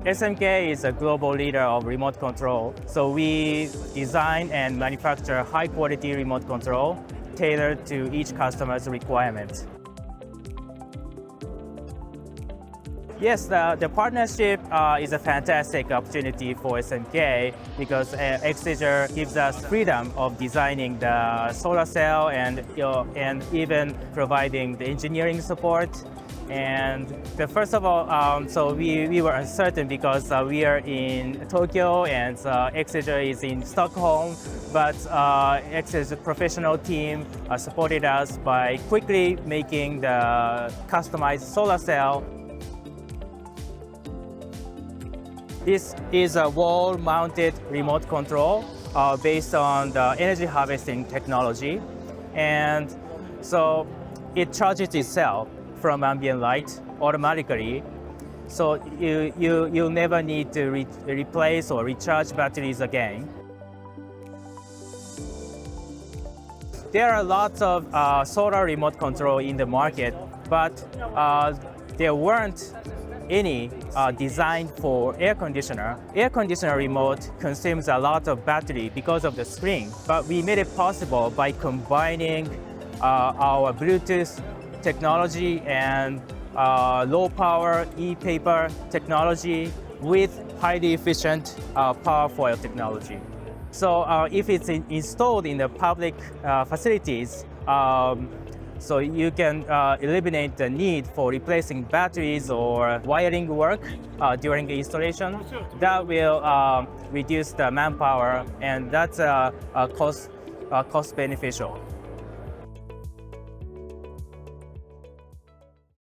SMK is a global leader of remote control. So we design and manufacture high-quality remote control tailored to each customer's requirements. Yes, the partnership is a fantastic opportunity for SMK because Exeger gives us freedom of designing the solar cell and even providing the engineering support. And first of all, so we were uncertain because we are in Tokyo and Exeger is in Stockholm, but Exeger's professional team supported us by quickly making the customized solar cell. This is a wall-mounted remote control based on the energy harvesting technology. And so it charges itself from ambient light automatically. So you'll never need to replace or recharge batteries again. There are lots of solar remote control in the market, but there weren't any designed for air conditioner. Air conditioner remote consumes a lot of battery because of the screen, but we made it possible by combining our Bluetooth technology and low power e-paper technology with highly efficient Powerfoyle technology. So if it's installed in the public facilities, so you can eliminate the need for replacing batteries or wiring work during the installation. That will reduce the manpower, and that's cost beneficial.